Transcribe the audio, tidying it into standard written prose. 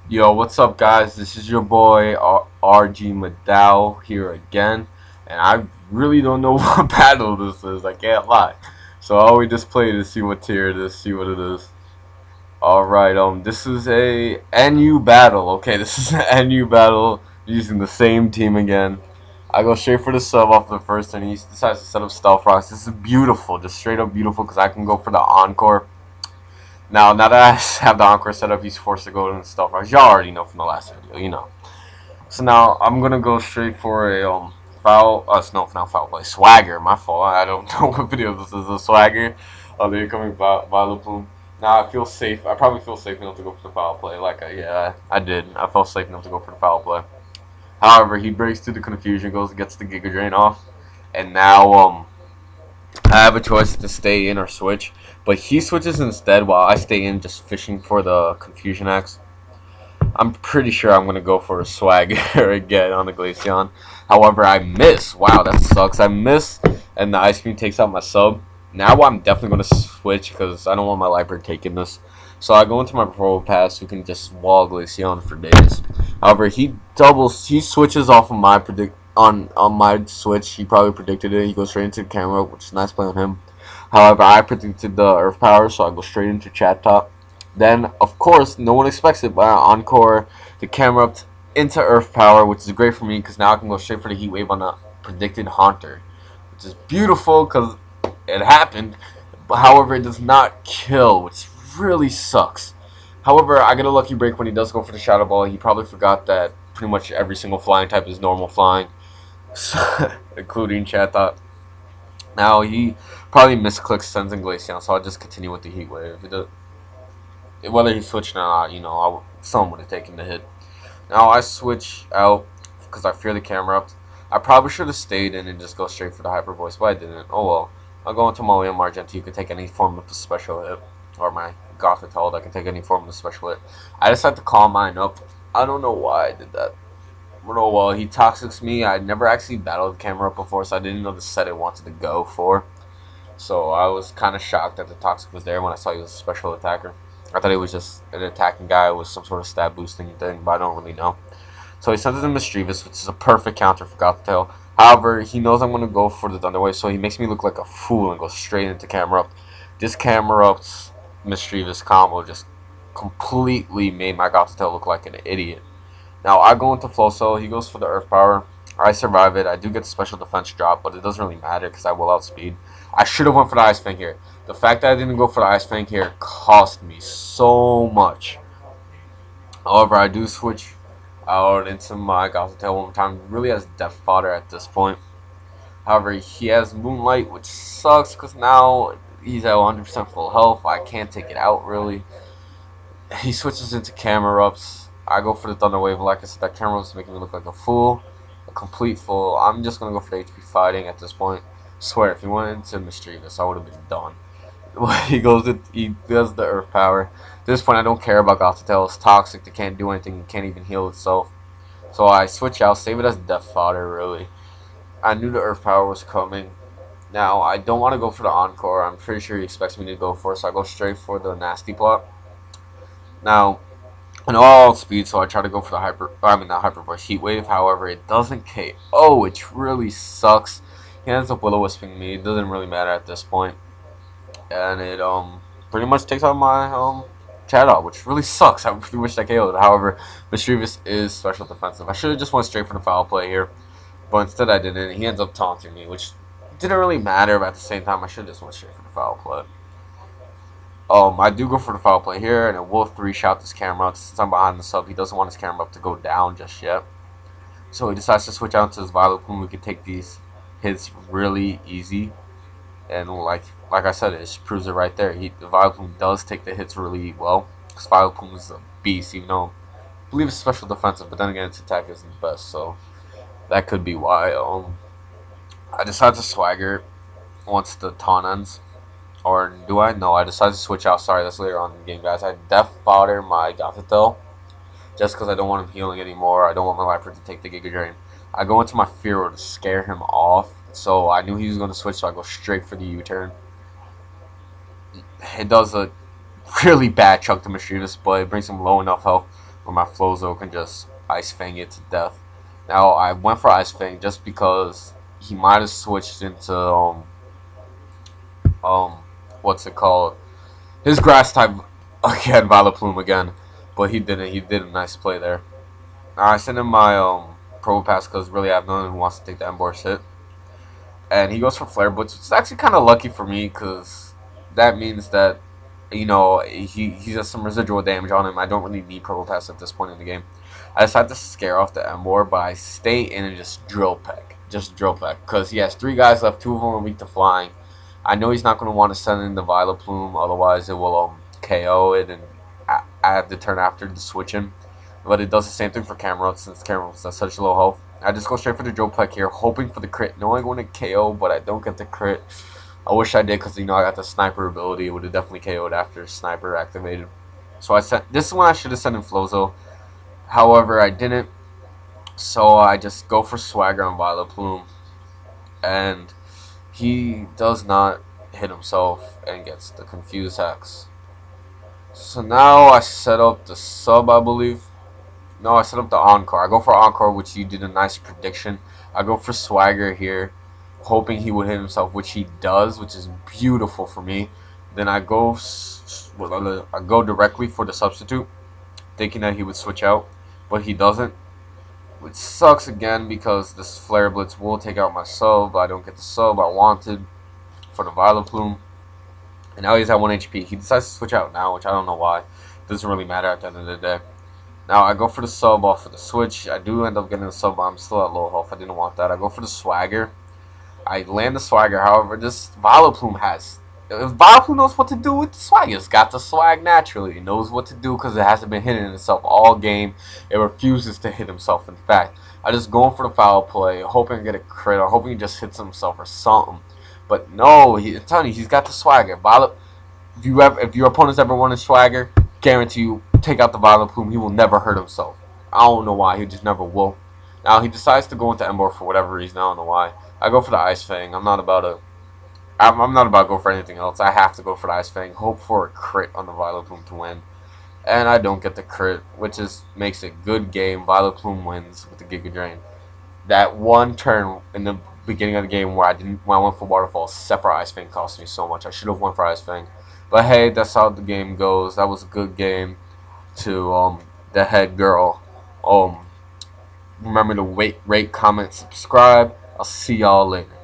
Yo, what's up, guys? This is your boy RG Maddow here again, and I really don't know what battle this is. I can't lie. So I always just play to see what tier it is, see what it is. All right, this is a NU battle. Okay, this is an NU battle using the same team again. I go straight for the sub off the first, and he decides to set up Stealth Rocks. This is beautiful, just straight up beautiful, because I can go for the encore. Now that I have the encore set up, he's forced to go into Stealth Rocks. Y'all already know from the last video, you know. So now I'm gonna go straight for a foul. No, not foul play. Swagger. My fault. I don't know what video this is. A swagger. The incoming vileplume. Now I feel safe. I probably feel safe enough to go for the foul play. Yeah, I did. I felt safe enough to go for the foul play. However, he breaks through the confusion, goes and gets the Giga Drain off, and now I have a choice to stay in or switch. But he switches instead while I stay in, just fishing for the confusion X. I'm pretty sure I'm gonna go for a swagger again on the Glaceon. However, I miss. Wow, that sucks. I miss, and the ice cream takes out my sub. Now I'm definitely gonna switch because I don't want my Lifer taking this. So I go into my pro pass, who can just wall Glaceon for days. However, he switches off of my on my switch. He probably predicted it. He goes straight into the camera, which is a nice play on him. However, I predicted the Earth Power, so I go straight into chat top. Then, of course, no one expects it, but I encore the camera up into Earth Power, which is great for me because now I can go straight for the Heat Wave on the predicted Haunter, which is beautiful because it happened. But however, it does not kill, which really sucks. However, I get a lucky break when he does go for the Shadow Ball. He probably forgot that pretty much every single flying type is normal flying, including Chatot. Now he probably misclicks Sens and Glaceon, so I'll just continue with the Heat Wave. Whether he switched or not, someone would have taken the hit. Now I switch out because I fear the camera up. I probably should have stayed in and just go straight for the hyper voice, but I didn't. Oh well. I'll go into my William Argent. You can take any form of the special hit, or my Gothitelle that can take any form of the special hit. I decided to call mine up. I don't know why I did that. But oh well, he toxics me. I never actually battled the camera up before, so I didn't know the set it wanted to go for. So I was kind of shocked that the toxic was there when I saw he was a special attacker. I thought he was just an attacking guy with some sort of stab boosting thing, but I don't really know. So he sends it to Mischievous, which is a perfect counter for Gothitelle. However, he knows I'm going to go for the Thunderwave, so he makes me look like a fool and goes straight into Camera Up. This Camera Up's Mischievous combo just completely made my Gothitelle look like an idiot. Now I go into Flow Cell, he goes for the Earth Power. I survive it. I do get the special defense drop, but it doesn't really matter because I will outspeed. I should have went for the Ice Fang here. The fact that I didn't go for the Ice Fang here cost me so much. However, I do switch out into my Gothitelle one more time. He really has Death Fodder at this point. However, he has Moonlight, which sucks because now he's at 100% full health. I can't take it out really. He switches into Camera Ups. I go for the Thunder Wave. Like I said, that Camera Ups making me look like a fool. A complete fool. I'm just going to go for the HP fighting at this point. Swear, if he went into Mischievous, I would have been done. He does the Earth Power. At this point, I don't care about Gothitelle. It's toxic. It can't do anything. It can't even heal itself. So I switch out, save it as Death Fodder, really. I knew the Earth Power was coming. Now, I don't want to go for the Encore. I'm pretty sure he expects me to go for it, so I go straight for the Nasty Plot. Now, in all speed, so I try to go for the the Hyper Voice Heat Wave. However, it doesn't KO, which really sucks. He ends up Will-O-Wisping me. It doesn't really matter at this point. And it pretty much takes out my Chatot, which really sucks. I really wish I KO'd. However, Mischievous is special defensive. I should have just went straight for the foul play here, but instead I didn't. He ends up taunting me, which didn't really matter, but at the same time I should have just went straight for the foul play. I do go for the foul play here, and it will 3-shot this camera. Since I'm behind the sub, he doesn't want his camera up to go down just yet. So he decides to switch out to his Vileplume. We can take these hits really easy. And like I said, it just proves it right there. The Vileplume does take the hits really well. Because Vileplume is a beast, even though I believe it's special defensive, but then again its attack isn't the best, so that could be why. I decided to swagger once the taunt ends. Or do I? No, I decided to switch out. Sorry, that's later on in the game, guys. I Death Fodder my Gothitelle just because I don't want him healing anymore. I don't want my Viper to take the Giga Drain. I go into my Fear to scare him off. So I knew he was going to switch, so I go straight for the U-turn. It does a really bad chunk to Mischievous, but it brings him low enough health where my Flozo can just Ice Fang it to death. Now I went for Ice Fang just because he might have switched into um what's it called, his grass type again, vileplume again, but he didn't. He did a nice play there. I sent him my Probo Pass because really I have no one who wants to take the Embor's hit. And he goes for Flare Blitz, which is actually kind of lucky for me because that means that, he has some residual damage on him. I don't really need Probo Pass at this point in the game. I decided to scare off the Embor, but I stay in and just drill peck. Just drill peck. Because he has 3 guys left, 2 of them are weak to flying. I know he's not going to want to send in the vileplume, otherwise it will KO it, and I have to turn after to switch him. But it does the same thing for Cameron since Cameron's has such low health. I just go straight for the drill peck here, hoping for the crit. Knowing I'm going to KO, but I don't get the crit. I wish I did because, I got the sniper ability. It would have definitely KO'd after sniper activated. So this is when I should have sent in Flozo. However, I didn't. So I just go for Swagger on vileplume. And he does not hit himself and gets the confused hex. So now I set up the sub, I believe. No, I set up the Encore. I go for Encore, which you did a nice prediction. I go for Swagger here, hoping he would hit himself, which he does, which is beautiful for me. Then I go directly for the substitute, thinking that he would switch out, but he doesn't, which sucks again because this Flare Blitz will take out my sub. I don't get the sub I wanted for the vileplume. And now he's at 1 HP. He decides to switch out now, which I don't know why. Doesn't really matter at the end of the day. Now I go for the sub off of the switch. I do end up getting the sub, but I'm still at low health. I didn't want that. I go for the Swagger. I land the Swagger. However, this vileplume has... If vileplume knows what to do with the Swagger, it's got the swag naturally. It knows what to do because it hasn't been hitting itself all game. It refuses to hit himself. In fact, I just going for the foul play, hoping to get a crit, or hoping he just hits himself or something. But no, I'm telling you, he's got the Swagger. If your opponents ever want a Swagger, guarantee you, take out the vileplume, he will never hurt himself. I don't know why, he just never will. Now he decides to go into Embor for whatever reason. I don't know why. I go for the Ice Fang. I'm not about to go for anything else. I have to go for the Ice Fang. Hope for a crit on the vileplume to win. And I don't get the crit, which makes it good game. vileplume wins with the Giga Drain. That one turn in the beginning of the game where I went for Waterfall, except for Ice Fang, cost me so much. I should have went for Ice Fang. But hey, that's how the game goes. That was a good game. To the head girl. Remember to rate, comment, subscribe. I'll see y'all later.